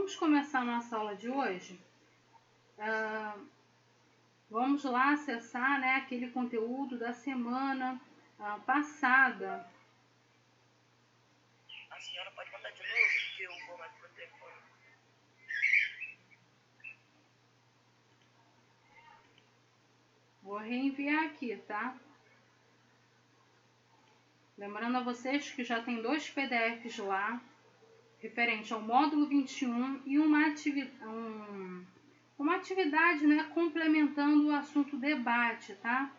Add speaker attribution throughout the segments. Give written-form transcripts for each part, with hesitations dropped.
Speaker 1: vamos começar a nossa aula de hoje. Vamos lá acessar, né, aquele conteúdo da semana passada.
Speaker 2: A senhora pode mandar de novo, que eu vou mais pro telefone.
Speaker 1: Vou reenviar aqui, tá? Lembrando a vocês que já tem 2 PDFs lá, referente ao módulo 21 e uma atividade, né, complementando o assunto debate, tá?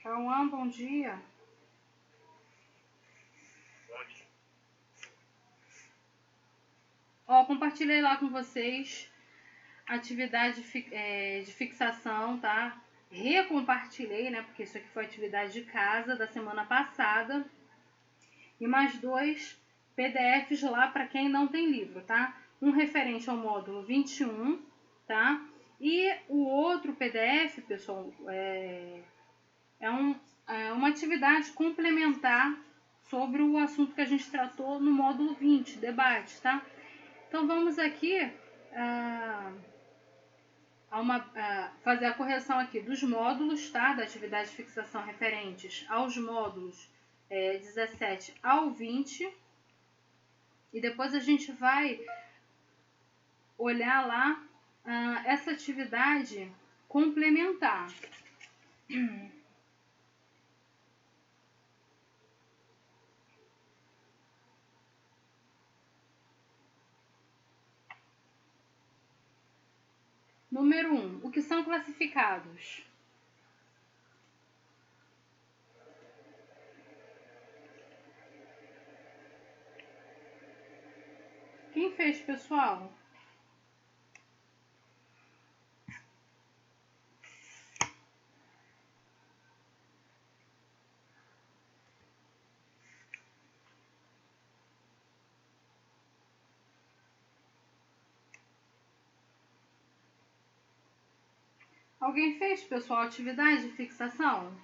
Speaker 1: Cauã, bom dia.
Speaker 2: Bom dia.
Speaker 1: Compartilhei lá com vocês a atividade de fixação, tá? Recompartilhei, né, porque isso aqui foi atividade de casa da semana passada. E mais 2 PDFs lá para quem não tem livro, tá? Um referente ao módulo 21, tá? E o outro PDF, pessoal, é uma atividade complementar sobre o assunto que a gente tratou no módulo 20, debate, tá? Então vamos aqui fazer a correção aqui dos módulos, tá? Da atividade de fixação referentes aos módulos 17 ao 20. E depois a gente vai olhar lá essa atividade complementar. Número 1. O que são classificados? Quem fez, pessoal? Alguém fez, pessoal, atividade de fixação?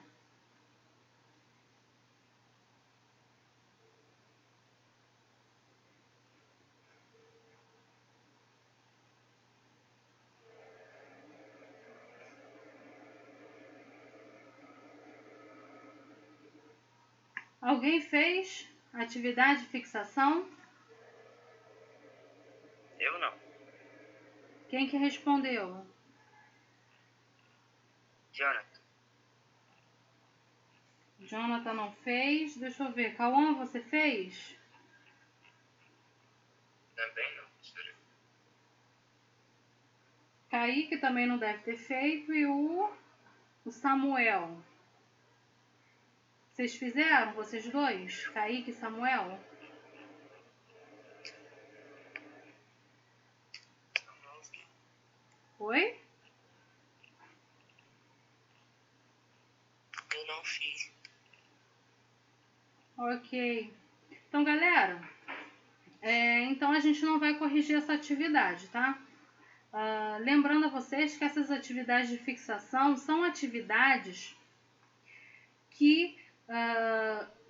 Speaker 1: Alguém fez atividade de fixação?
Speaker 2: Eu não.
Speaker 1: Quem que respondeu?
Speaker 2: Jonathan.
Speaker 1: Jonathan não fez. Deixa eu ver. Cauã, você fez?
Speaker 2: Também não.
Speaker 1: Kaique também não deve ter feito. E o Samuel. Vocês fizeram, vocês dois? Kaique e Samuel? Oi?
Speaker 2: Eu não fiz.
Speaker 1: Ok. Então, galera, então a gente não vai corrigir essa atividade, tá? Lembrando a vocês que essas atividades de fixação são atividades que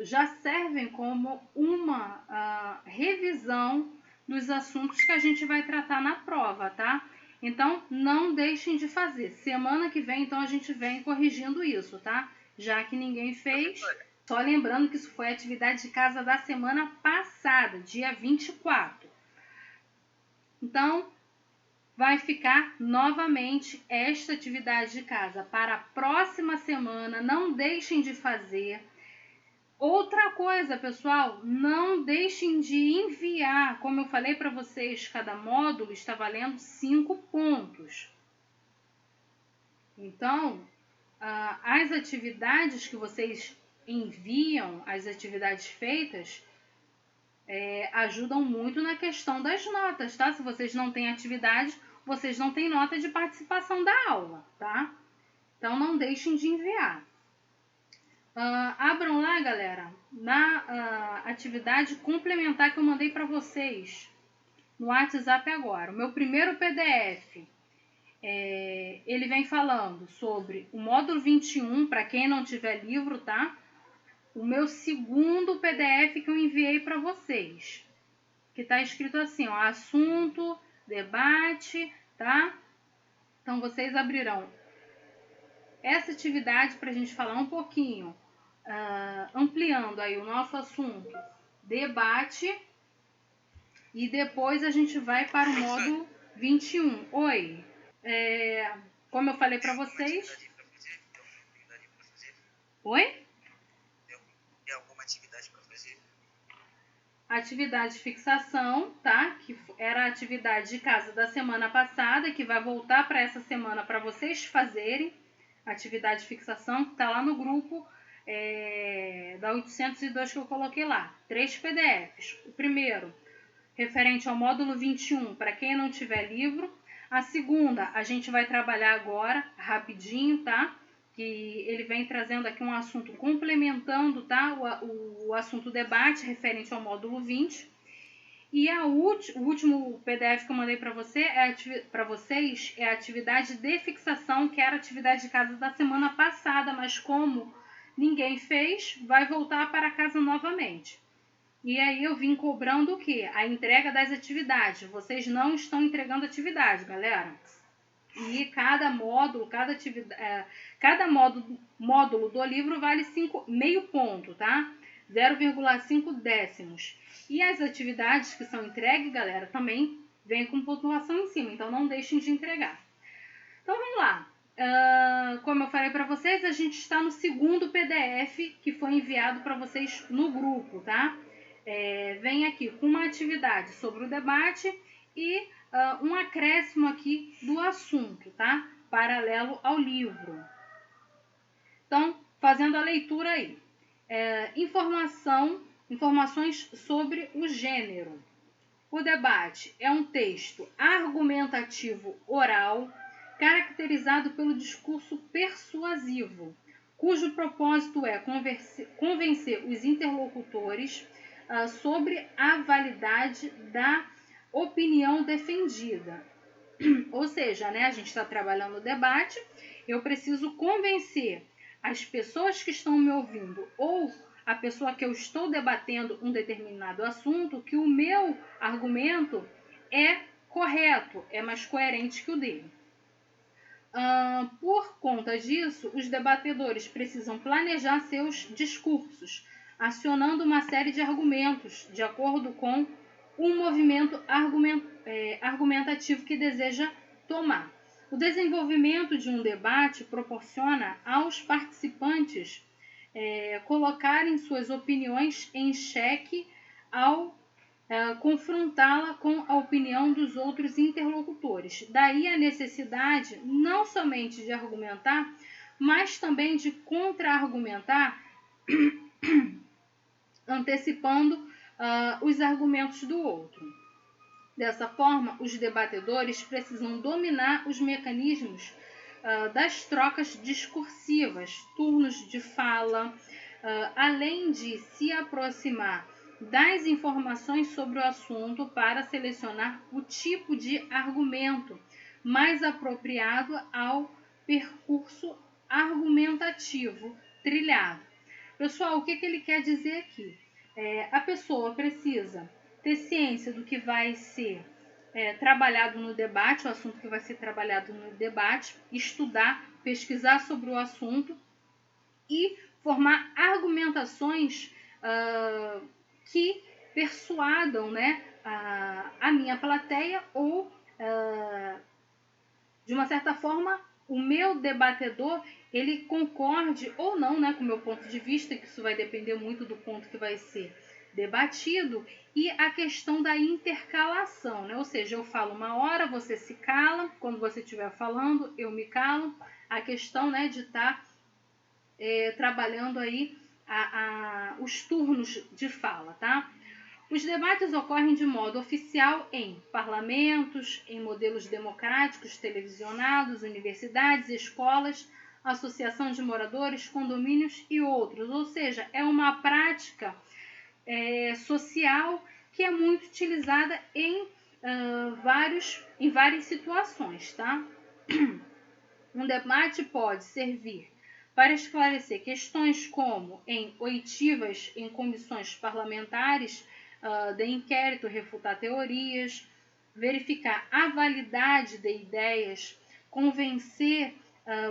Speaker 1: já servem como uma revisão dos assuntos que a gente vai tratar na prova, tá? Então, não deixem de fazer. Semana que vem, então, a gente vem corrigindo isso, tá? Já que ninguém fez. Só lembrando que isso foi a atividade de casa da semana passada, dia 24. Então, vai ficar novamente esta atividade de casa para a próxima semana. Não deixem de fazer. Outra coisa, pessoal, não deixem de enviar. Como eu falei para vocês, cada módulo está valendo 5 pontos. Então, as atividades que vocês enviam, as atividades feitas, ajudam muito na questão das notas, tá? Se vocês não têm atividade, vocês não têm nota de participação da aula, tá? Então, não deixem de enviar. Abram lá, galera, na atividade complementar que eu mandei para vocês no WhatsApp agora. O meu primeiro PDF ele vem falando sobre o módulo 21, para quem não tiver livro, tá? O meu segundo PDF que eu enviei para vocês, que está escrito assim, ó, assunto, debate, tá? Então, vocês abrirão essa atividade para a gente falar um pouquinho, ampliando aí o nosso assunto, debate, e depois a gente vai para o módulo 21. Oi, como eu falei para vocês... Oi?
Speaker 2: Tem alguma atividade para fazer?
Speaker 1: Atividade de fixação, tá? Que era a atividade de casa da semana passada, que vai voltar para essa semana para vocês fazerem. Atividade de fixação que está lá no grupo da 802 que eu coloquei lá. 3 PDFs. O primeiro, referente ao módulo 21, para quem não tiver livro. A segunda, a gente vai trabalhar agora, rapidinho, tá? Que ele vem trazendo aqui um assunto complementando, tá? O assunto debate referente ao módulo 20. E o último PDF que eu mandei para vocês é a atividade de fixação, que era a atividade de casa da semana passada, mas como ninguém fez, vai voltar para casa novamente. E aí eu vim cobrando o quê? A entrega das atividades. Vocês não estão entregando atividade, galera. E cada módulo do livro vale meio ponto, tá? 0,5 décimos. E as atividades que são entregues, galera, também vem com pontuação em cima, então não deixem de entregar. Então vamos lá. Como eu falei para vocês, a gente está no segundo PDF que foi enviado para vocês no grupo, tá? Vem aqui com uma atividade sobre o debate e um acréscimo aqui do assunto, tá? Paralelo ao livro. Então, fazendo a leitura aí. Informações sobre o gênero. O debate é um texto argumentativo oral, caracterizado pelo discurso persuasivo, cujo propósito é convencer os interlocutores sobre a validade da opinião defendida. Ou seja, né, a gente está trabalhando o debate, eu preciso convencer as pessoas que estão me ouvindo ou a pessoa que eu estou debatendo um determinado assunto que o meu argumento é correto, é mais coerente que o dele. Por conta disso, os debatedores precisam planejar seus discursos, acionando uma série de argumentos de acordo com um movimento argumentativo que deseja tomar. O desenvolvimento de um debate proporciona aos participantes colocarem suas opiniões em xeque ao confrontá-la com a opinião dos outros interlocutores. Daí a necessidade não somente de argumentar, mas também de contra-argumentar, antecipando os argumentos do outro. Dessa forma, os debatedores precisam dominar os mecanismos das trocas discursivas, turnos de fala, além de se aproximar das informações sobre o assunto para selecionar o tipo de argumento mais apropriado ao percurso argumentativo trilhado. Pessoal, o que ele quer dizer aqui? A pessoa precisa ter ciência do que vai ser trabalhado no debate, o assunto que vai ser trabalhado no debate, estudar, pesquisar sobre o assunto e formar argumentações que persuadam, né, a minha plateia ou, de uma certa forma, o meu debatedor, ele concorde ou não, né, com o meu ponto de vista, que isso vai depender muito do ponto que vai ser debatido, e a questão da intercalação, né? Ou seja, eu falo uma hora, você se cala, quando você estiver falando, eu me calo. A questão, né, de estar trabalhando aí os turnos de fala, tá? Os debates ocorrem de modo oficial em parlamentos, em modelos democráticos televisionados, universidades, escolas, associação de moradores, condomínios e outros. Ou seja, é uma prática social que é muito utilizada em várias situações, tá? Um debate pode servir para esclarecer questões como em oitivas em comissões parlamentares de inquérito, refutar teorias, verificar a validade de ideias, convencer,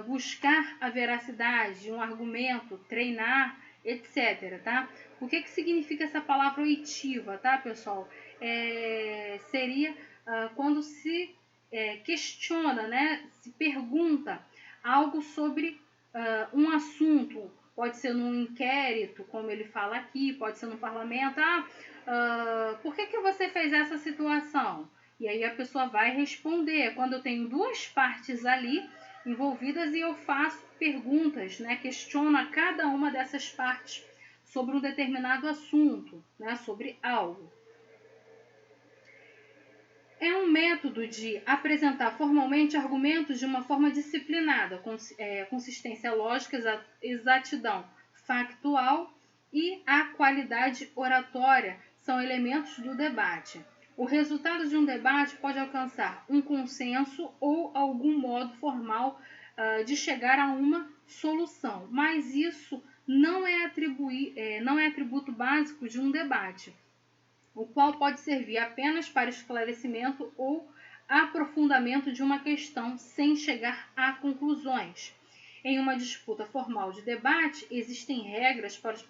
Speaker 1: buscar a veracidade de um argumento, treinar, etc. Tá? O que significa essa palavra oitiva, tá, pessoal? Seria quando se questiona, né, se pergunta algo sobre um assunto, pode ser num inquérito, como ele fala aqui, pode ser no parlamento, por que você fez essa situação? E aí a pessoa vai responder, quando eu tenho duas partes ali envolvidas e eu faço perguntas, né, questiono a cada uma dessas partes sobre um determinado assunto, né, sobre algo. É um método de apresentar formalmente argumentos de uma forma disciplinada, consistência lógica, exatidão factual e a qualidade oratória são elementos do debate. O resultado de um debate pode alcançar um consenso ou algum modo formal de chegar a uma solução, mas isso não é atributo básico de um debate, o qual pode servir apenas para esclarecimento ou aprofundamento de uma questão sem chegar a conclusões. Em uma disputa formal de debate, existem regras para os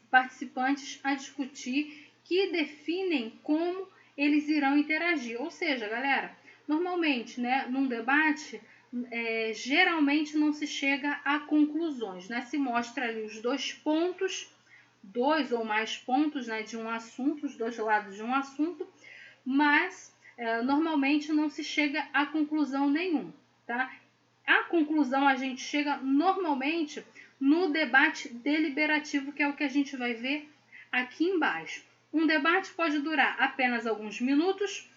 Speaker 1: participantes a discutir que definem como eles irão interagir. Ou seja, galera, normalmente, né, num debate, geralmente não se chega a conclusões, né? Se mostra ali os dois ou mais pontos, né, de um assunto, os dois lados de um assunto, mas normalmente não se chega a conclusão nenhuma, tá? A conclusão a gente chega normalmente no debate deliberativo, que é o que a gente vai ver aqui embaixo. Um debate pode durar apenas alguns minutos,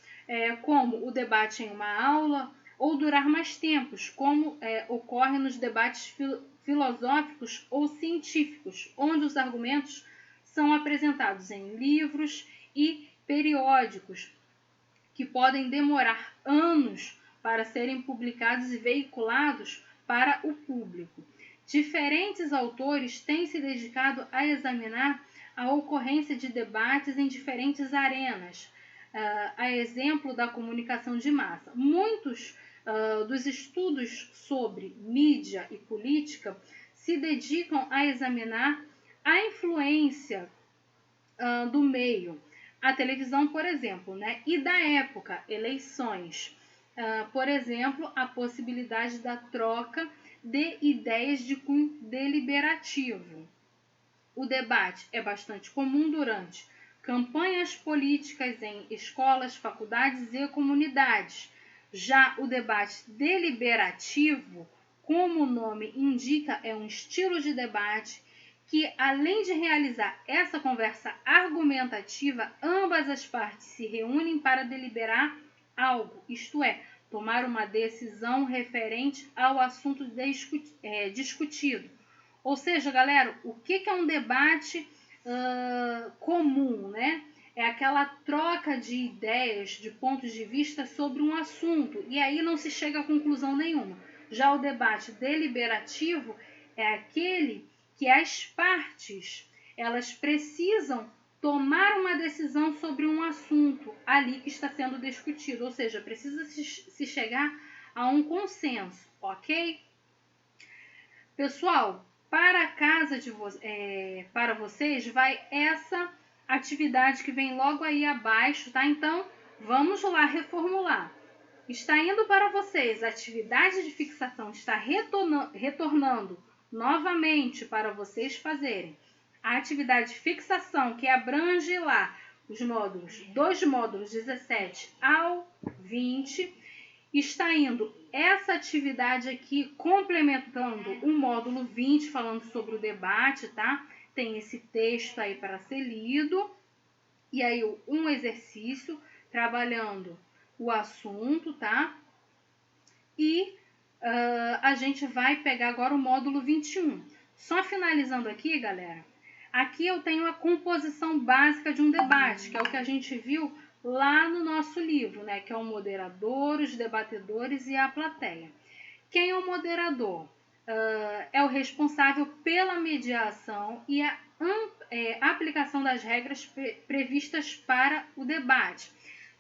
Speaker 1: como o debate em uma aula, ou durar mais tempos, como ocorre nos debates filosóficos ou científicos, onde os argumentos são apresentados em livros e periódicos, que podem demorar anos para serem publicados e veiculados para o público. Diferentes autores têm se dedicado a examinar a ocorrência de debates em diferentes arenas, a exemplo da comunicação de massa. Muitos dos estudos sobre mídia e política se dedicam a examinar a influência do meio, a televisão, por exemplo, né? E da época, eleições. Por exemplo, a possibilidade da troca de ideias de cunho deliberativo. O debate é bastante comum durante campanhas políticas em escolas, faculdades e comunidades. Já o debate deliberativo, como o nome indica, é um estilo de debate que, além de realizar essa conversa argumentativa, ambas as partes se reúnem para deliberar algo, isto é, tomar uma decisão referente ao assunto discutido. Ou seja, galera, o que é um debate comum, né? É aquela troca de ideias, de pontos de vista sobre um assunto, e aí não se chega a conclusão nenhuma. Já o debate deliberativo é aquele que as partes, elas precisam tomar uma decisão sobre um assunto ali que está sendo discutido, ou seja, precisa se chegar a um consenso, ok? Pessoal, para a casa para vocês vai essa atividade que vem logo aí abaixo, tá? Então, vamos lá reformular. Está indo para vocês, a atividade de fixação está retornando novamente para vocês fazerem. A atividade de fixação, que abrange lá os módulos, 2 módulos 17 ao 20, está indo essa atividade aqui complementando o módulo 20, falando sobre o debate, tá? Tem esse texto aí para ser lido, e aí um exercício trabalhando o assunto, tá? E a gente vai pegar agora o módulo 21. Só finalizando aqui, galera, aqui eu tenho a composição básica de um debate, que é o que a gente viu lá no nosso livro, né, que é o moderador, os debatedores e a plateia. Quem é o moderador? É o responsável pela mediação e a aplicação das regras previstas para o debate.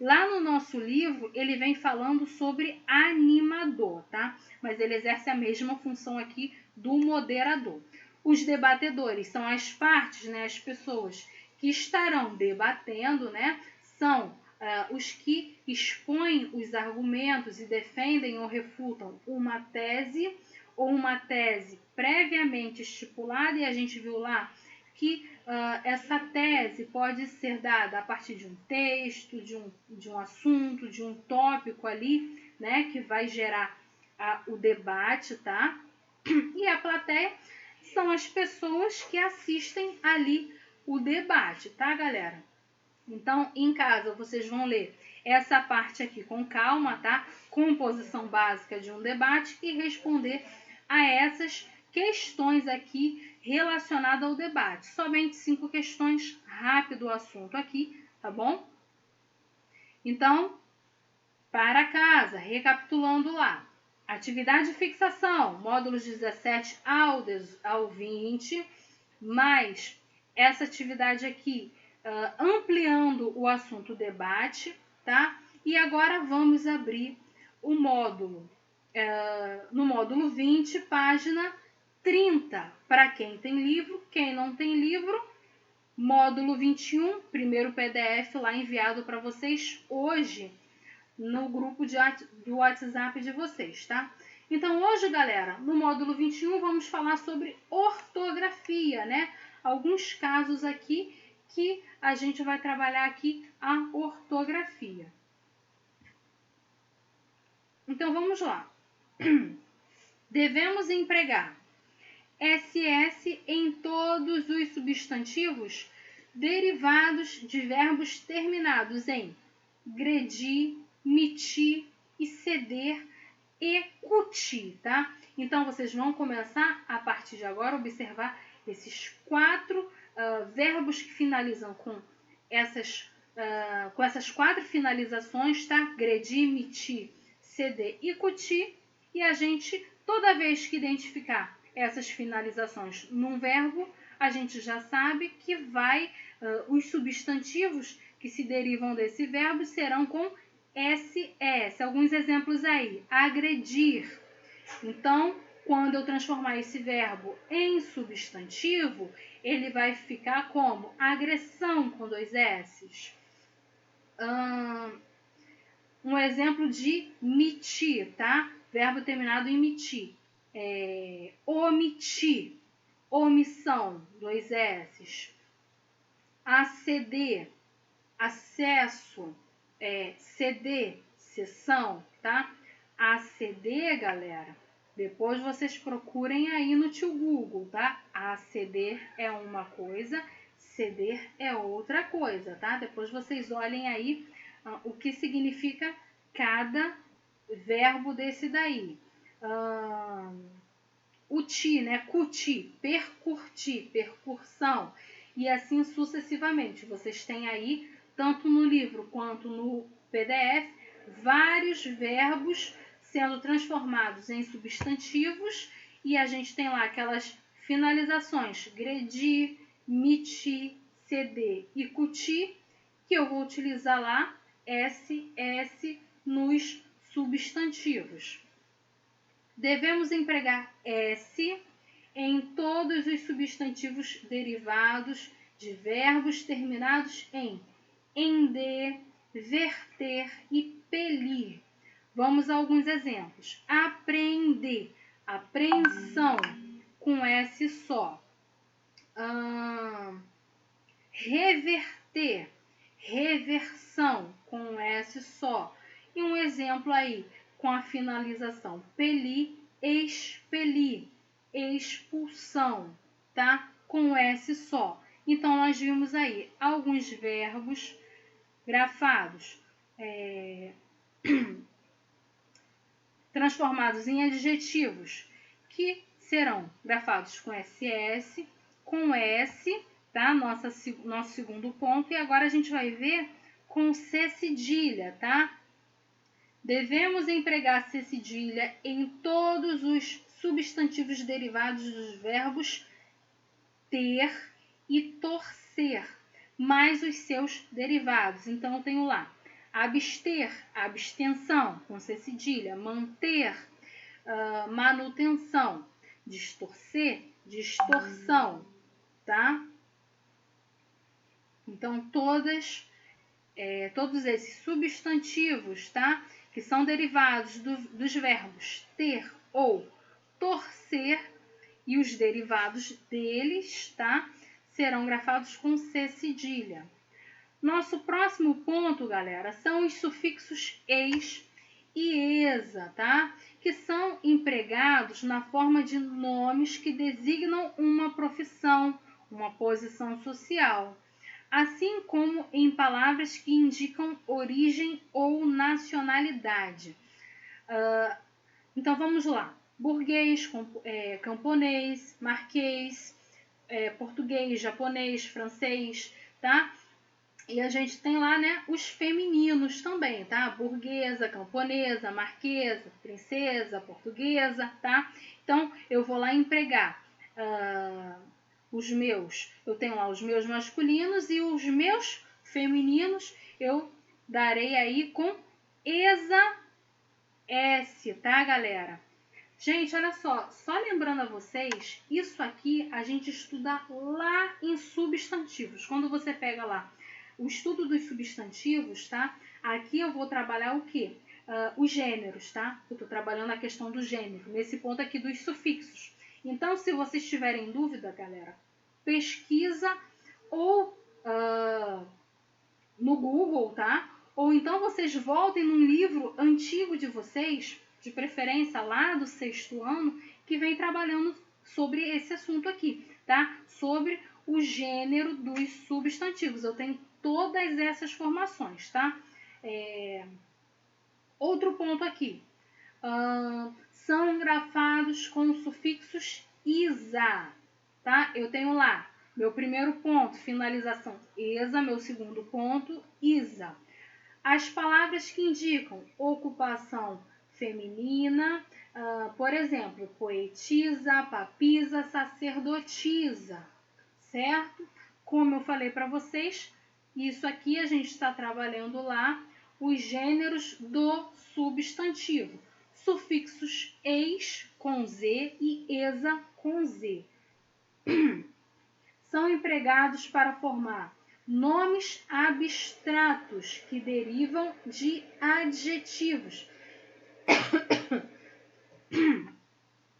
Speaker 1: Lá no nosso livro, ele vem falando sobre animador, tá? Mas ele exerce a mesma função aqui do moderador. Os debatedores são as partes, né, as pessoas que estarão debatendo, né? São os que expõem os argumentos e defendem ou refutam uma tese ou uma tese previamente estipulada, e a gente viu lá que essa tese pode ser dada a partir de um texto, de um assunto, de um tópico ali, né, que vai gerar o debate, tá? E a plateia são as pessoas que assistem ali o debate, tá, galera? Então, em casa, vocês vão ler essa parte aqui com calma, tá? Composição básica de um debate e responder a essas questões aqui relacionadas ao debate. Somente 5 questões, rápido o assunto aqui, tá bom? Então, para casa, recapitulando lá. Atividade de fixação, módulos 17 ao 20, mais essa atividade aqui, ampliando o assunto debate, tá? E agora vamos abrir o módulo, no módulo 20, página 30, para quem tem livro, quem não tem livro, módulo 21, primeiro PDF lá enviado para vocês hoje, no grupo do WhatsApp de vocês, tá? Então, hoje, galera, no módulo 21, vamos falar sobre ortografia, né? Alguns casos aqui que a gente vai trabalhar aqui a ortografia. Então, vamos lá. Devemos empregar SS em todos os substantivos derivados de verbos terminados em gredir, mitir e ceder e cutir, tá? Então, vocês vão começar, a partir de agora, a observar esses 4 verbos que finalizam com essas 4 finalizações, tá? Gredir, mitir, ceder e cutir. E a gente, toda vez que identificar essas finalizações num verbo, a gente já sabe que os substantivos que se derivam desse verbo serão com SS. Alguns exemplos aí. Agredir. Então, quando eu transformar esse verbo em substantivo, ele vai ficar como agressão com 2 S's. Um exemplo de mitir, tá? Verbo terminado em mitir. Omitir, omissão, 2 S's. Aceder, acesso, ceder, sessão, tá? Aceder, galera, depois vocês procurem aí no tio Google, tá? Aceder é uma coisa, ceder é outra coisa, tá? Depois vocês olhem aí o que significa cada verbo desse daí. Uti, né? Cuti, percurtir, percursão, e assim sucessivamente. Vocês têm aí, tanto no livro quanto no PDF, vários verbos sendo transformados em substantivos, e a gente tem lá aquelas finalizações, gredir, mitir, ceder e cutir, que eu vou utilizar lá SS nos substantivos. Devemos empregar S em todos os substantivos derivados de verbos terminados em ender, verter e pelir. Vamos a alguns exemplos. Apreender, apreensão, com S só. Reverter, reversão, com S só. E um exemplo aí, com a finalização pelir, expelir, expulsão, tá? Com S só. Então, nós vimos aí alguns verbos grafados, transformados em adjetivos, que serão grafados com SS, com S, tá? Nosso segundo ponto. E agora a gente vai ver com C cedilha, tá? Devemos empregar C cedilha em todos os substantivos derivados dos verbos ter e torcer, mais os seus derivados. Então, eu tenho lá abster, abstenção, com C cedilha, manter, manutenção, distorcer, distorção, tá? Então, todos esses substantivos, tá? Que são derivados dos verbos ter ou torcer, e os derivados deles, tá? Serão grafados com C cedilha. Nosso próximo ponto, galera, são os sufixos eis e esa, tá? Que são empregados na forma de nomes que designam uma profissão, uma posição social, assim como em palavras que indicam origem ou nacionalidade. Então, vamos lá. Burguês, camponês, marquês, português, japonês, francês, tá? E a gente tem lá, né, os femininos também, tá? Burguesa, camponesa, marquesa, princesa, portuguesa, tá? Então, eu vou lá empregar eu tenho lá os meus masculinos e os meus femininos eu darei aí com esa, S, tá, galera? Gente, olha só lembrando a vocês, isso aqui a gente estuda lá em substantivos. Quando você pega lá o estudo dos substantivos, tá? Aqui eu vou trabalhar o quê? Os gêneros, tá? Eu tô trabalhando a questão do gênero, nesse ponto aqui dos sufixos. Então, se vocês tiverem dúvida, galera, pesquisa ou no Google, tá? Ou então vocês voltem num livro antigo de vocês, de preferência lá do 6º ano, que vem trabalhando sobre esse assunto aqui, tá? Sobre o gênero dos substantivos. Eu tenho todas essas formações, tá? Outro ponto aqui. São grafados com sufixos isa, tá? Eu tenho lá meu primeiro ponto, finalização esa, meu segundo ponto, isa. As palavras que indicam ocupação feminina, por exemplo, poetisa, papisa, sacerdotisa, certo? Como eu falei para vocês, isso aqui a gente está trabalhando lá os gêneros do substantivo. Sufixos eis com Z e esa com Z. São empregados para formar nomes abstratos que derivam de adjetivos.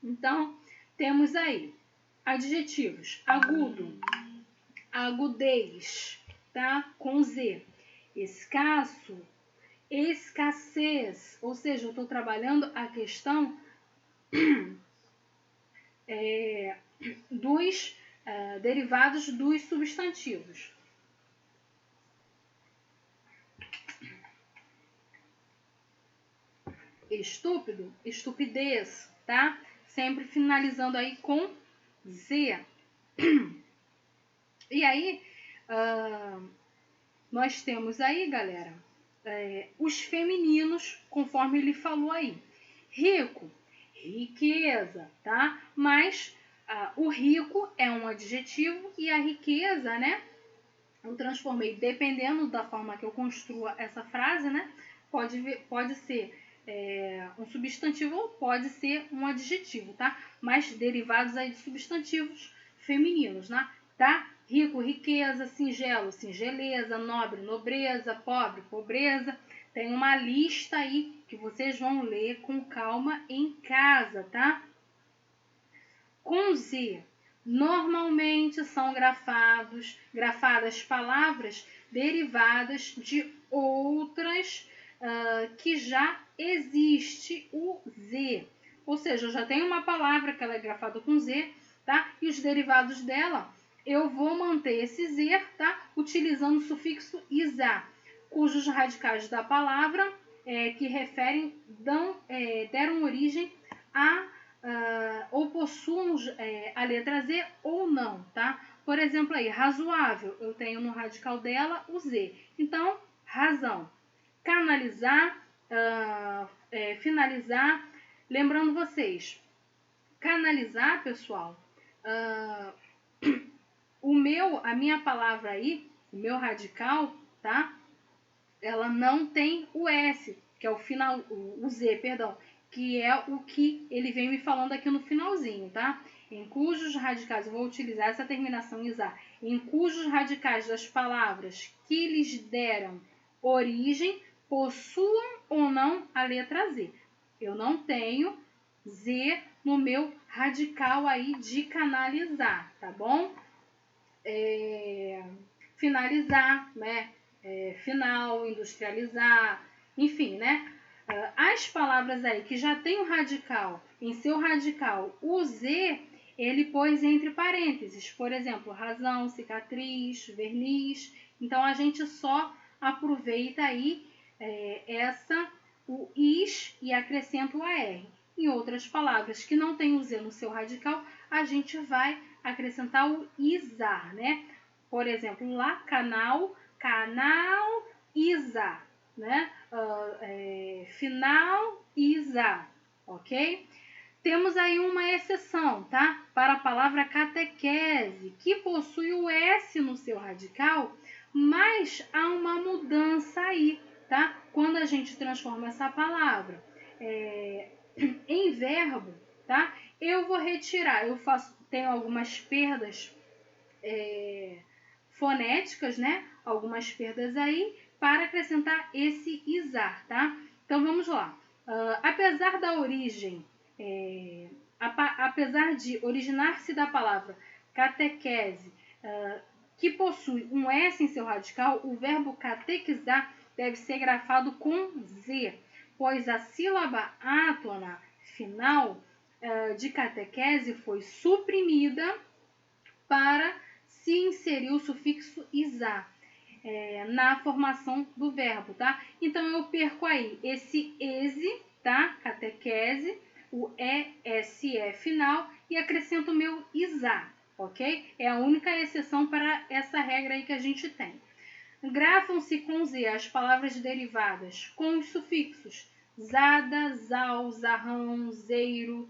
Speaker 1: Então, temos aí adjetivos: agudo, agudez, tá? Com Z. Escasso, escassez, ou seja, eu estou trabalhando a questão dos derivados dos substantivos. Estúpido, estupidez, tá? Sempre finalizando aí com Z. E aí, nós temos aí, galera, os femininos, conforme ele falou aí. Rico, riqueza, tá? Mas o rico é um adjetivo e a riqueza, né? Eu transformei, dependendo da forma que eu construa essa frase, né? Pode ser um substantivo ou pode ser um adjetivo, tá? Mas derivados aí de substantivos femininos, né? Tá? Rico, riqueza, singelo, singeleza, nobre, nobreza, pobre, pobreza. Tem uma lista aí que vocês vão ler com calma em casa, tá? Com Z, normalmente são grafadas palavras derivadas de outras que já existe o Z. Ou seja, eu já tenho uma palavra que ela é grafada com Z, tá? E os derivados dela, eu vou manter esse Z, tá? Utilizando o sufixo isa, cujos radicais da palavra que referem deram origem a ou possuam a letra Z ou não, tá? Por exemplo aí, razoável, eu tenho no radical dela o Z. Então, razão. Canalizar, finalizar. Lembrando vocês, canalizar, pessoal, a minha palavra aí, o meu radical, tá? Ela não tem o S, que é o final, o Z, perdão, que é o que ele vem me falando aqui no finalzinho, tá? Em cujos radicais, eu vou utilizar essa terminação isar, em cujos radicais das palavras que lhes deram origem possuam ou não a letra Z. Eu não tenho Z no meu radical aí de canalizar, tá bom? Finalizar, né? Final, industrializar, enfim, né? As palavras aí que já tem o radical, em seu radical, o Z, ele pôs entre parênteses, por exemplo, razão, cicatriz, verniz. Então, a gente só aproveita aí o is e acrescenta o AR. Em outras palavras que não tem o Z no seu radical, a gente vai acrescentar o isar, né? Por exemplo, lá, canal, isar, né? Final, isar, ok? Temos aí uma exceção, tá? Para a palavra catequese, que possui o S no seu radical, mas há uma mudança aí, tá? Quando a gente transforma essa palavra em verbo, tá? Eu vou retirar, tenho algumas perdas fonéticas, né? Algumas perdas aí para acrescentar esse isar, tá? Então vamos lá. Apesar da origem, apesar de originar-se da palavra catequese, que possui um S em seu radical, o verbo catequizar deve ser grafado com Z, pois a sílaba átona final de catequese foi suprimida para se inserir o sufixo isar na formação do verbo, tá? Então, eu perco aí esse ese, tá? Catequese, o ESE final e acrescento o meu isar, ok? É a única exceção para essa regra aí que a gente tem. Grafam-se com Z as palavras derivadas com os sufixos zada, zal, zarrão, zeiro,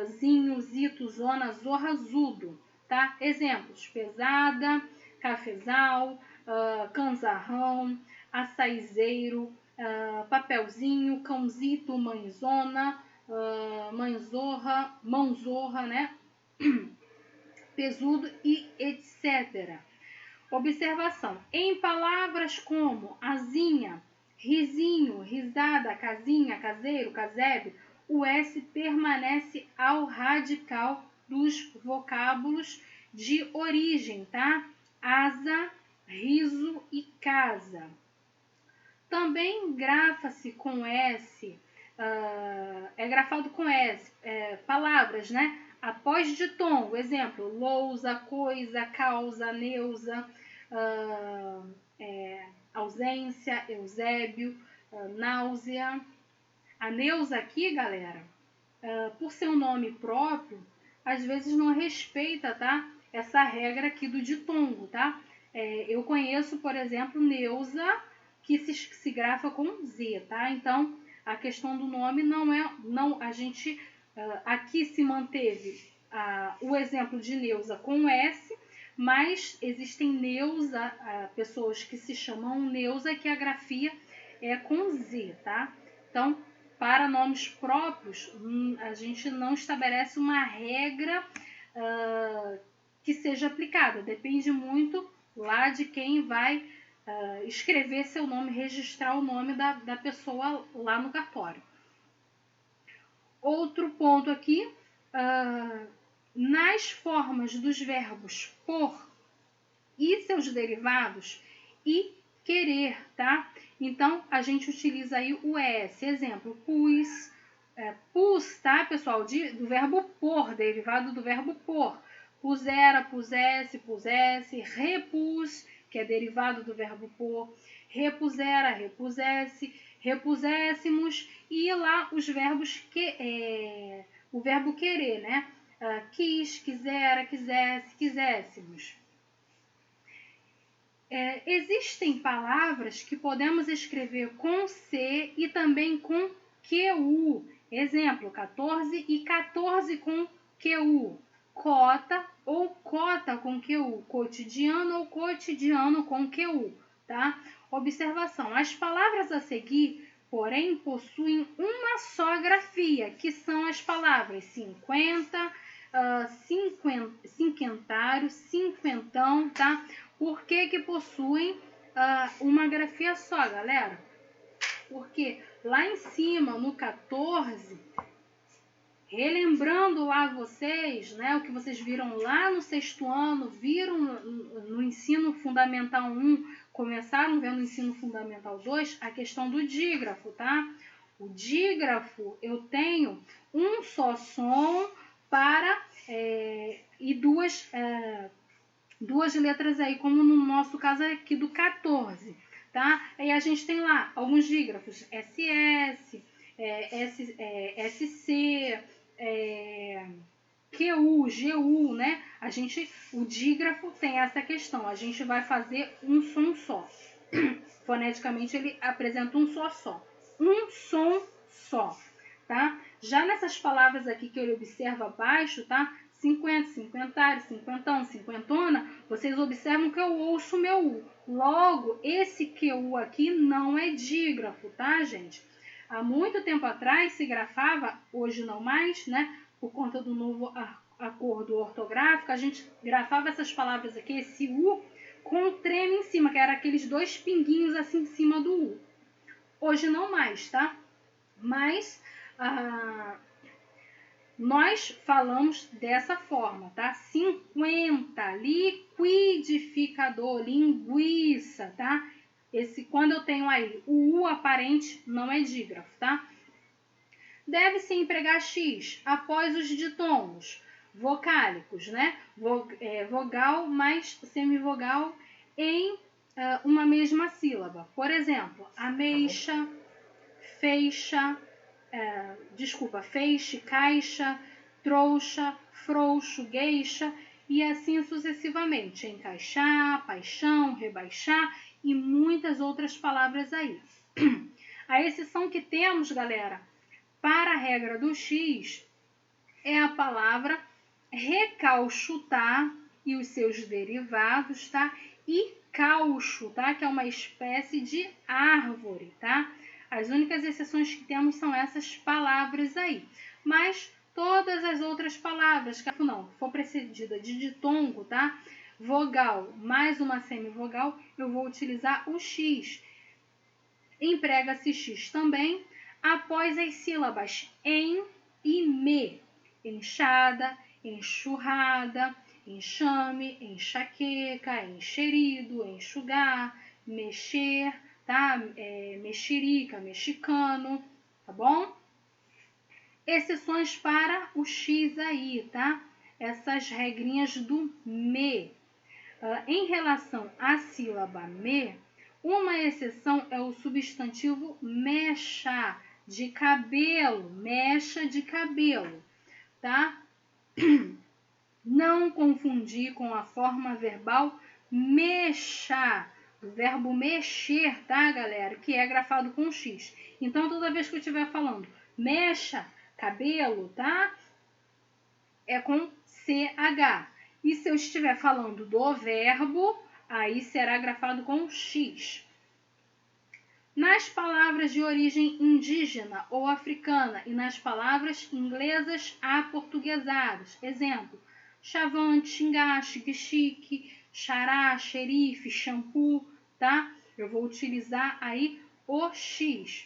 Speaker 1: zinho, zito, zona, zorra, zudo, tá? Exemplos: pesada, cafezal, canzarrão, açaizeiro, papelzinho, cãozito, mãezona, mãezorra, mãozorra, né? Pesudo e etc. Observação: em palavras como azinha, risinho, risada, casinha, caseiro, casebre, o S permanece ao radical dos vocábulos de origem, tá? Asa, riso e casa. Também grafa-se com S, é grafado com S, palavras, né? Após ditongo, exemplo, lousa, coisa, causa, neusa, ausência, Eusébio, náusea. A Neuza aqui, galera, por ser um nome próprio, às vezes não respeita, tá? Essa regra aqui do ditongo, tá? Eu conheço, por exemplo, Neuza, que se grafa com Z, tá? Então, a questão do nome a gente aqui se manteve o exemplo de Neuza com S, mas existem Neuza, pessoas que se chamam Neuza, que a grafia é com Z, tá? Então, para nomes próprios, a gente não estabelece uma regra que seja aplicada. Depende muito lá de quem vai escrever seu nome, registrar o nome da pessoa lá no cartório. Outro ponto aqui, nas formas dos verbos por e seus derivados e querer, tá? Então, a gente utiliza aí o S. Exemplo, pus, tá, pessoal? Do verbo por, derivado do verbo por. Pusera, pusesse, pusesse. Repus, que é derivado do verbo por. Repusera, repusesse. Repuséssemos. E lá os verbos o verbo querer, né? Quis, quisera, quisesse, quiséssemos. Existem palavras que podemos escrever com C e também com QU. Exemplo, 14 e 14 com QU. Cota ou cota com QU. Cotidiano ou cotidiano com QU. Tá? Observação. As palavras a seguir, porém, possuem uma só grafia, que são as palavras 50, cinquentário, cinquentão, tá? Por que possuem uma grafia só, galera? Porque lá em cima, no 14, relembrando lá vocês, né, o que vocês viram lá no 6º ano, viram no ensino fundamental 1, começaram vendo o ensino fundamental 2, a questão do dígrafo, tá? O dígrafo, eu tenho um só som para e duas letras aí, como no nosso caso aqui do 14, tá? Aí a gente tem lá alguns dígrafos, SS, SC, QU, GU, né? O dígrafo tem essa questão, a gente vai fazer um som só. Foneticamente ele apresenta um só. Um som só, tá? Já nessas palavras aqui que ele observa abaixo, tá? 50, cinquentário, cinquentão, cinquentona, vocês observam que eu ouço o meu U. Logo, esse QU aqui não é dígrafo, tá, gente? Há muito tempo atrás se grafava, hoje não mais, né? Por conta do novo acordo ortográfico, a gente grafava essas palavras aqui, esse U, com o treme em cima, que era aqueles 2 pinguinhos assim em cima do U. Hoje não mais, tá? Mas nós falamos dessa forma, tá? 50, liquidificador, linguiça, tá? Quando eu tenho aí o U aparente, não é dígrafo, tá? Deve-se empregar X após os ditongos vocálicos, né? Vogal mais semivogal em uma mesma sílaba. Por exemplo, ameixa, feixa, feixe, caixa, trouxa, frouxo, gueixa e assim sucessivamente. Encaixar, paixão, rebaixar e muitas outras palavras aí. A exceção que temos, galera, para a regra do X é a palavra recalchutar e os seus derivados, tá? E caucho, tá? Que é uma espécie de árvore, tá? As únicas exceções que temos são essas palavras aí. Mas todas as outras palavras, que for precedida de ditongo, tá? Vogal mais uma semivogal, eu vou utilizar o X. Emprega-se X também após as sílabas em e me. Enxada, enxurrada, enxame, enxaqueca, enxerido, enxugar, mexer, tá? Mexerica, mexicano, tá bom? Exceções para o X aí, tá? Essas regrinhas do me. Em relação à sílaba me, uma exceção é o substantivo mecha, de cabelo, mecha de cabelo, tá? Não confundir com a forma verbal mexa, o verbo mexer, tá, galera? Que é grafado com X. Então, toda vez que eu estiver falando mecha, cabelo, tá? É com CH. E se eu estiver falando do verbo, aí será grafado com X. Nas palavras de origem indígena ou africana e nas palavras inglesas aportuguesadas, exemplo, chavante, xingaxe, xique, xará, xerife, shampoo, tá? Eu vou utilizar aí o X.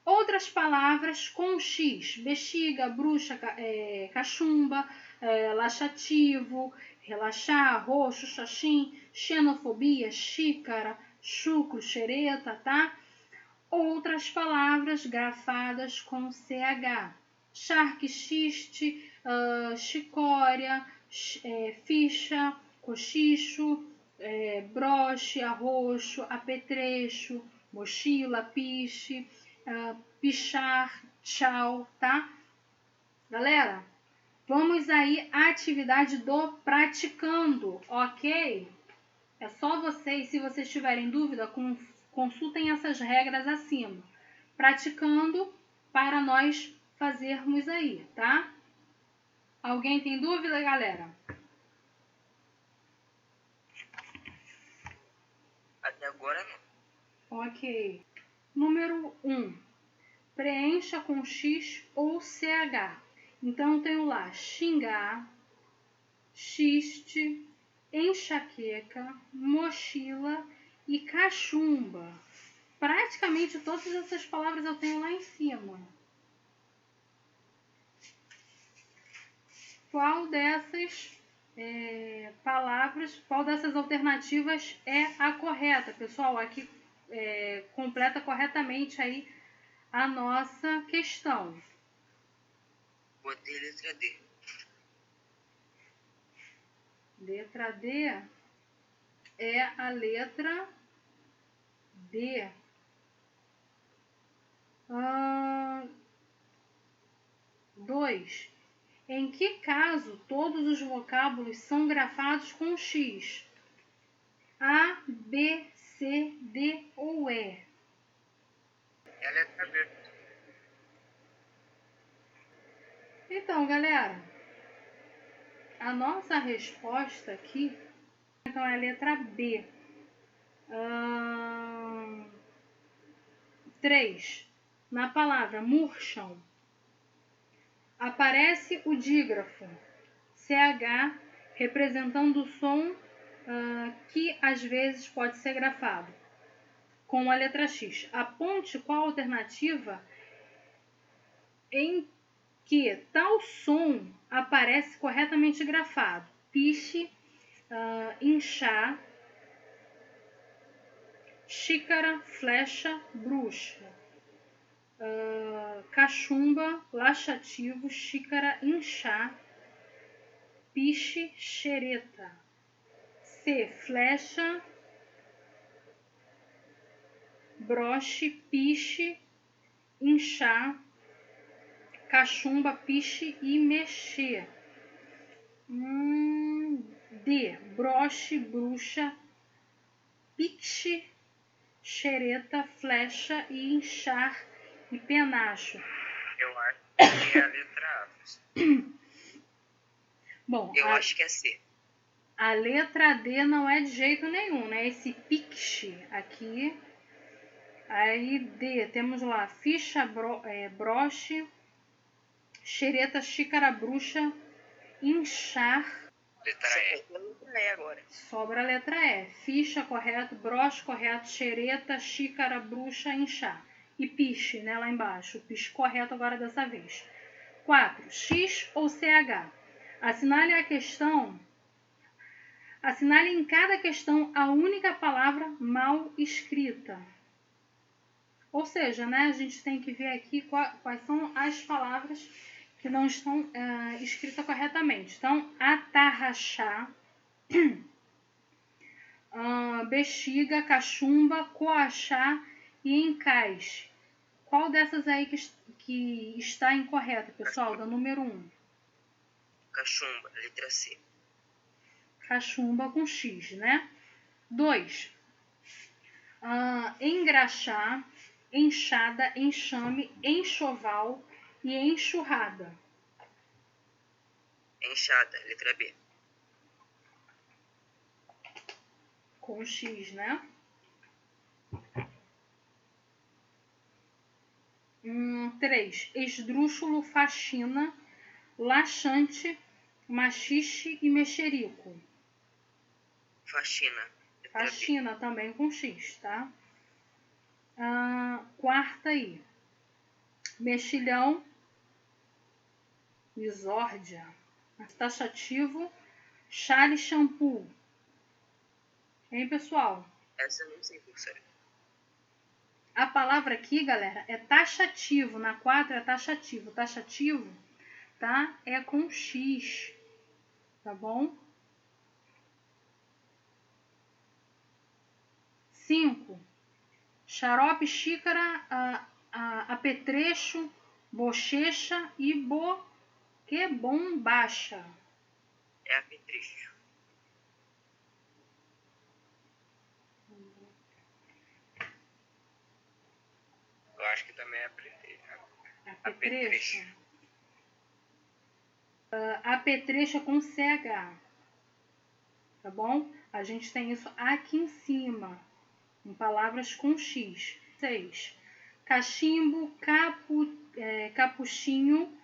Speaker 1: Outras palavras com X, bexiga, bruxa, cachumba, laxativo, relaxar, roxo, xaxim, xenofobia, xícara, chucro, xereta, tá? Outras palavras grafadas com CH, charque, xiste, chicória, ficha, cochicho, broche, arroxo, apetrecho, mochila, piche, pichar, tchau, tá? Galera, vamos aí à atividade do praticando, ok? É só vocês, se vocês tiverem dúvida, consultem essas regras acima, praticando para nós fazermos aí, tá? Alguém tem dúvida, galera?
Speaker 2: Até agora não.
Speaker 1: Ok. Número 1. Preencha com X ou CH. Então, eu tenho lá xingar, xiste, enxaqueca, mochila e cachumba. Praticamente todas essas palavras eu tenho lá em cima. Qual dessas palavras, qual dessas alternativas é a correta? Pessoal, aqui completa corretamente aí a nossa questão.
Speaker 2: Botei a letra D.
Speaker 1: Letra D é a letra D. 2. Em que caso todos os vocábulos são grafados com X? A, B, C, D ou E?
Speaker 2: É a letra B.
Speaker 1: Então, galera, a nossa resposta aqui então é a letra B. 3. Na palavra murcham, aparece o dígrafo CH representando o som que às vezes pode ser grafado com a letra X. Aponte qual alternativa em que tal som aparece corretamente grafado. Piche, inchar, xícara, flecha, bruxa. Cachumba, laxativo, xícara, inchar, piche, xereta. C, flecha, broche, piche, inchar, cachumba, piche e mexer. D, broche, bruxa, piche, xereta, flecha e inchar e penacho.
Speaker 2: Eu acho que é a letra A.
Speaker 1: Bom,
Speaker 2: eu acho que é C.
Speaker 1: A letra D não é de jeito nenhum, né? Esse piche aqui. Aí D, temos lá ficha, broche, xereta, xícara, bruxa, inchar.
Speaker 2: Letra E. Letra E agora.
Speaker 1: Sobra a letra E. Ficha, correto. Broche, correto. Xereta, xícara, bruxa, inchar. E piche, né? Lá embaixo. Piche correto agora dessa vez. 4. X ou CH. Assinale a questão. Assinale em cada questão a única palavra mal escrita. Ou seja, né, a gente tem que ver aqui quais são as palavras que não estão escritas corretamente. Então, atarrachar, bexiga, cachumba, coachar e encaixe. Qual dessas aí que está incorreta, pessoal? Da número 1.
Speaker 2: Cachumba, letra C.
Speaker 1: Cachumba com X, né? 2. Engraxar, enxada, enxame, enxoval e enxurrada.
Speaker 2: Enxada, letra B.
Speaker 1: Com X, né? 3. Esdrúxulo, faxina, laxante, machixe e mexerico.
Speaker 2: Faxina, letra
Speaker 1: Faxina
Speaker 2: B.
Speaker 1: também com X, tá? 4 aí. Mexilhão, misórdia, taxativo, chale, shampoo. Hein, pessoal?
Speaker 2: Essa eu não sei, professora.
Speaker 1: A palavra aqui, galera, é taxativo. Na 4 é taxativo. Taxativo, tá? É com X, tá bom? 5. Xarope, xícara, apetrecho, bochecha e bombacha.
Speaker 2: É apetrecho. Eu acho que também é
Speaker 1: Apetrecho. Apetrecho com CH. Tá bom? A gente tem isso aqui em cima, em palavras com X. 6. Cachimbo, capuchinho,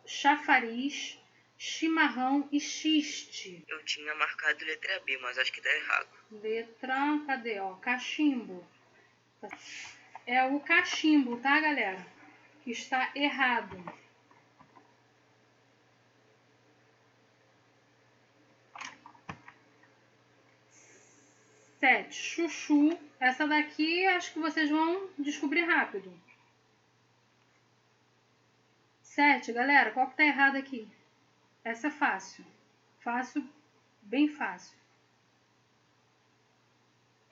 Speaker 1: chafariz, chimarrão e xiste.
Speaker 2: Eu tinha marcado letra B, mas acho que tá errado.
Speaker 1: Letra, cadê? Ó, cachimbo. É o cachimbo, tá, galera? Que está errado. 7. Chuchu. Essa daqui acho que vocês vão descobrir rápido. 7, galera. Qual que tá errado aqui? Essa é fácil. Fácil, bem fácil.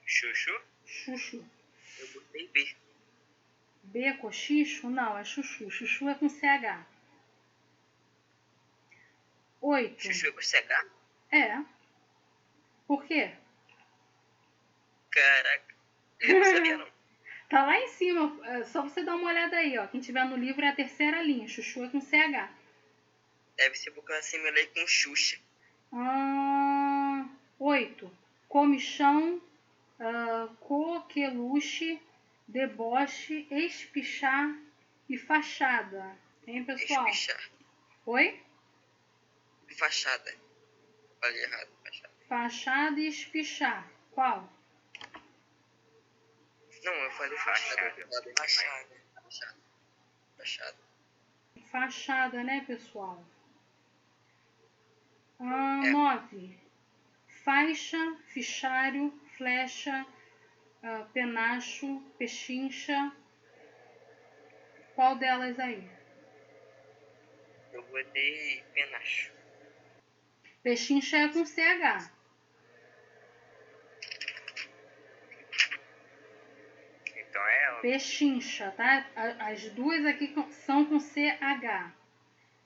Speaker 2: Chuchu?
Speaker 1: Chuchu.
Speaker 2: Eu botei B.
Speaker 1: B é cochicho? Não, é chuchu. Chuchu é com CH. 8.
Speaker 2: Chuchu é com CH?
Speaker 1: É. Por quê?
Speaker 2: Caraca, eu não sabia não.
Speaker 1: Tá lá em cima, é só você dar uma olhada aí, ó. Quem tiver no livro é a terceira linha. Chuchu é com CH.
Speaker 2: Deve ser porque eu assimilei com Xuxa.
Speaker 1: 8. Comichão, coqueluche, deboche, espichar e fachada. Hein, pessoal?
Speaker 2: Espichar.
Speaker 1: Oi?
Speaker 2: Fachada. Falei errado, fachada.
Speaker 1: Fachada e espichar. Qual?
Speaker 2: Não, eu falei fachada. Fachada.
Speaker 1: Fachada, né, pessoal? 9. Faixa, fichário, flecha, penacho, pechincha. Qual delas aí?
Speaker 2: Eu botei penacho.
Speaker 1: Pechincha é com CH.
Speaker 2: Então é ela.
Speaker 1: Pechincha, tá? As duas aqui são com CH.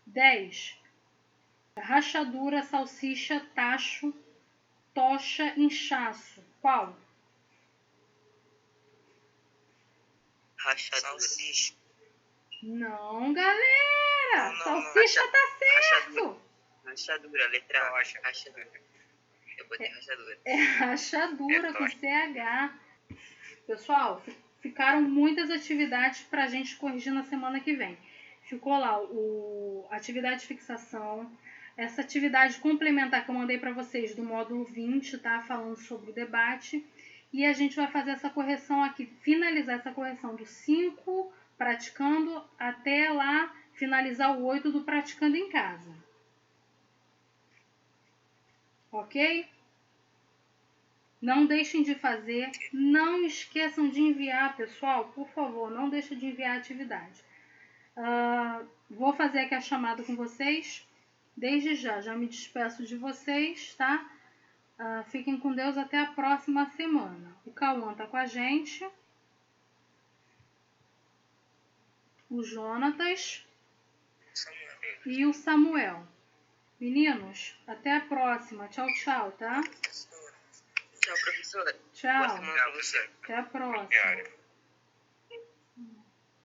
Speaker 1: 10. Rachadura, salsicha, tacho, tocha, inchaço. Qual?
Speaker 2: Rachadura. Salsicha.
Speaker 1: Não, galera!
Speaker 2: Não,
Speaker 1: salsicha tá certo!
Speaker 2: Rachadura, letra A. Rachadura. Eu botei rachadura.
Speaker 1: É rachadura com CH. Pessoal, ficaram muitas atividades pra gente corrigir na semana que vem. Ficou lá atividade de fixação, essa atividade complementar que eu mandei para vocês do módulo 20, tá? Falando sobre o debate. E a gente vai fazer essa correção aqui, finalizar essa correção do 5 praticando até lá finalizar o 8 do praticando em casa. Ok? Não deixem de fazer, não esqueçam de enviar, pessoal, por favor, não deixem de enviar a atividade. Vou fazer aqui a chamada com vocês. Desde já me despeço de vocês, tá? Fiquem com Deus até a próxima semana. O Cauã tá com a gente. O Jonatas. E o Samuel. Meninos, até a próxima. Tchau, tchau, tá?
Speaker 2: Tchau, professora.
Speaker 1: Tchau.
Speaker 2: Boa semana pra você.
Speaker 1: Até a próxima.